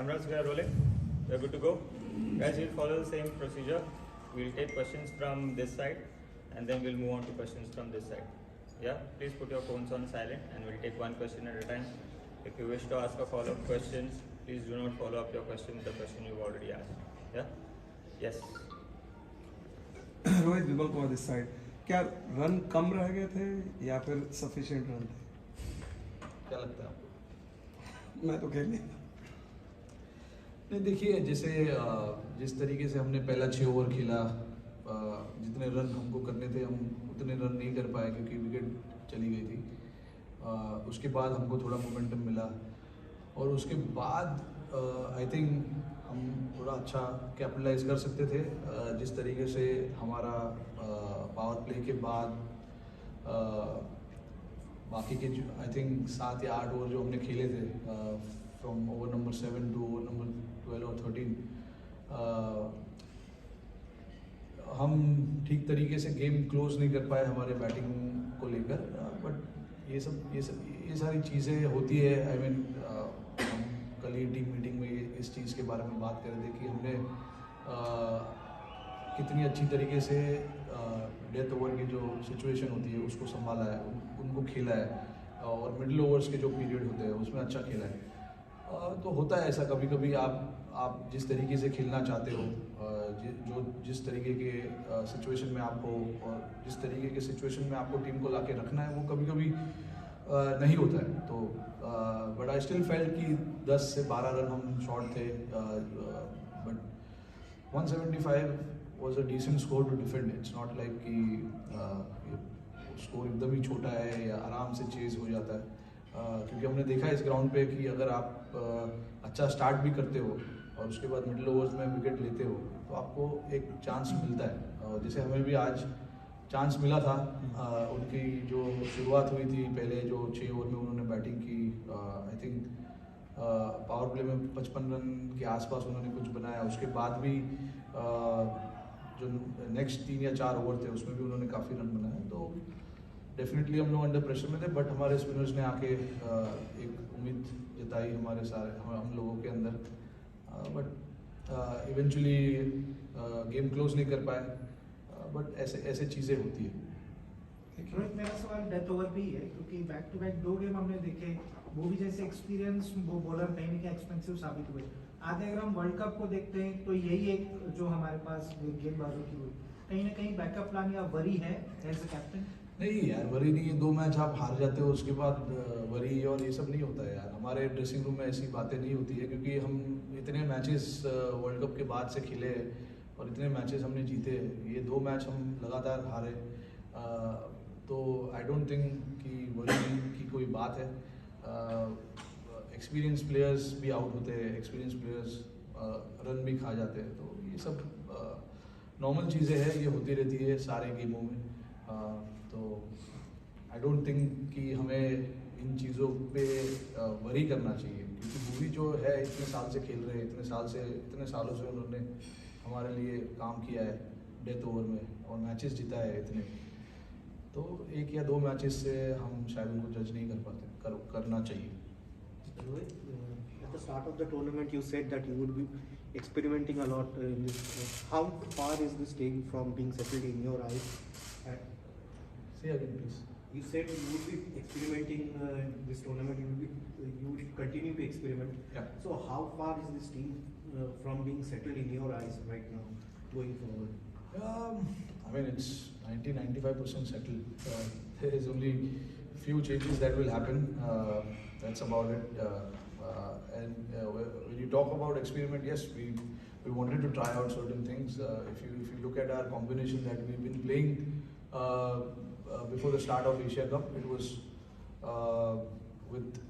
Cameras, we are rolling. We are good to go. Guys, we'll follow the same procedure. We'll take questions from this side and then we'll move on to questions from this side. Yeah, please put your phones on silent and we'll take one question at a time. If you wish to ask a follow-up questions, please do not follow up your question with the question you've already asked. Yeah? Yes. Rohit Vimal Kumar this side, क्या run कम रह गए थे या फिर sufficient run थे? क्या लगता है आपको? मैं तो खेल नहीं। नहीं, देखिए, जैसे जिस तरीके से हमने पहला 6 ओवर खेला, जितने रन हमको करने थे हम उतने रन नहीं कर पाए क्योंकि विकेट चली गई थी। उसके बाद हमको थोड़ा मोमेंटम मिला और उसके बाद आई थिंक हम थोड़ा अच्छा कैपिटलाइज कर सकते थे। जिस तरीके से हमारा पावर प्ले के बाद बाकी के जो आई थिंक 7 या 8 ओवर जो हमने खेले थे from over number 7 to over number 12 और 13, हम ठीक तरीके से गेम क्लोज नहीं कर पाए हमारे बैटिंग को लेकर। बट ये सारी चीज़ें होती है। आई मीन हम कल ही टीम मीटिंग में इस चीज़ के बारे में बात कर रहे थे कि हमने कितनी अच्छी तरीके से डेथ ओवर की जो सिचुएशन होती है उसको संभाला है, उनको खेला है और मिडिल ओवर्स के जो पीरियड होते हैं उसमें अच्छा खेला है। तो होता है ऐसा कभी कभी, आप जिस तरीके से खेलना चाहते हो, जिस तरीके के सिचुएशन में आप हो और जिस तरीके के सिचुएशन में आपको टीम को लाके रखना है वो कभी कभी नहीं होता है। तो बट आई स्टिल फेल्ट कि 10 से 12 रन हम शॉर्ट थे। But 175 was a decent score to defend. It's not like कि स्कोर एकदम ही छोटा है या आराम से चेज हो जाता है। क्योंकि हमने देखा है इस ग्राउंड पे कि अगर आप अच्छा स्टार्ट भी करते हो और उसके बाद मिडिल ओवर्स में विकेट लेते हो तो आपको एक चांस मिलता है। जैसे हमें भी आज चांस मिला था। उनकी जो शुरुआत हुई थी पहले जो 6 ओवर में उन्होंने बैटिंग की, आई थिंक पावर प्ले में 55 रन के आसपास उन्होंने कुछ बनाया। उसके बाद भी जो नेक्स्ट 3 या 4 ओवर थे उसमें भी उन्होंने काफ़ी रन बनाए। तो डेफिनेटली हम लोग अंडर प्रेशर में थे, बट हमारे स्पिनर्स ने आके एक उम्मीद जताई हम लोगों के अंदर। बट इवेंचुअली गेम क्लोज नहीं कर पाए। बट ऐसे चीज़ें होती है। रोहित, मेरा सवाल डेथ ओवर भी है क्योंकि बैक टू बैक 2 गेम हमने देखे, वो भी जैसे एक्सपीरियंस वो बॉलर कहीं ना कहीं एक्सपेंसिव साबित हुए। आगे अगर हम वर्ल्ड कप को देखते हैं तो यही एक जो हमारे पास गेंदबाजों की हुई, कहीं ना कहीं बैकअप प्लान या वरी है एज अ कैप्टन? नहीं यार, वरी नहीं है। 2 मैच आप हार जाते हो उसके बाद वरी और ये सब नहीं होता है यार। हमारे ड्रेसिंग रूम में ऐसी बातें नहीं होती है क्योंकि हम इतने मैचेस वर्ल्ड कप के बाद से खेले हैं और इतने मैचेस हमने जीते। ये 2 मैच हम लगातार हारे। तो आई डोंट थिंक कि वरी की कोई बात है। एक्सपीरियंस प्लेयर्स भी आउट होते हैं, एक्सपीरियंस प्लेयर्स रन भी खा जाते हैं। तो ये सब नॉर्मल चीज़ें हैं, ये होती रहती है सारे गेमों में। तो आई डोंट थिंक कि हमें इन चीज़ों पे वरी करना चाहिए क्योंकि भूवी जो है इतने साल से खेल रहे हैं, इतने सालों से उन्होंने हमारे लिए काम किया है डेथ ओवर में और मैचेस जीता है इतने। तो 1 या 2 मैचेस से हम शायद उनको जज नहीं कर पाते, करना चाहिए। Rohit, at the start of the tournament you said that you would be experimenting a lot in this. How far is this game from being settled in your eyes? Say again please. You said you would be experimenting this tournament. You would continue to experiment. Yeah. So how far is this team from being settled in your eyes right now, going forward? I mean it's 90-95% settled. There is only few changes that will happen. That's about it. And when you talk about experiment, yes, we wanted to try out certain things. If you look at our combination that we've been playing before the start of Asia Cup, it was with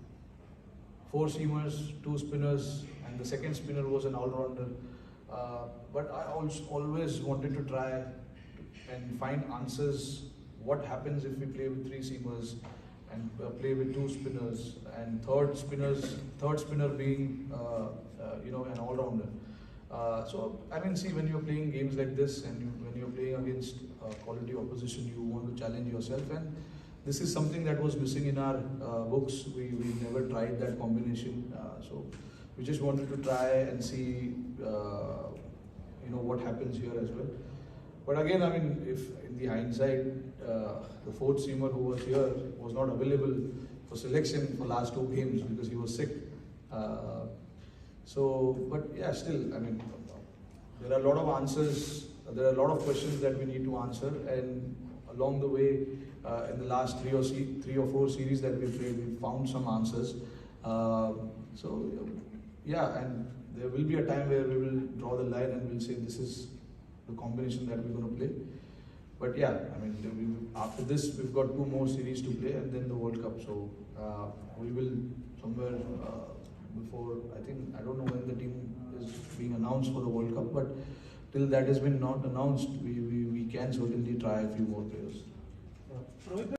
4 seamers, 2 spinners, and the second spinner was an all-rounder. But I always wanted to try and find answers. What happens if we play with 3 seamers and play with 2 spinners and third spinner being an all-rounder. So I mean, see, when you're playing games like this and when you're playing against quality opposition, you want to challenge yourself, and this is something that was missing in our books. We never tried that combination. So we just wanted to try and see, what happens here as well. But again, I mean, if in the hindsight, the fourth seamer who was here was not available for selection for last 2 games because he was sick. But yeah, still, I mean, there are a lot of answers. There are a lot of questions that we need to answer, and along the way, in the last 3 or 4 series that we played, we found some answers. Yeah, and there will be a time where we will draw the line and we'll say this is the combination that we're going to play. But yeah, I mean, after this, we've got 2 more series to play and then the World Cup. So we will somewhere before, I don't know when the team is being announced for the World Cup, but till that has been not announced, we can certainly try a few more players. Rohit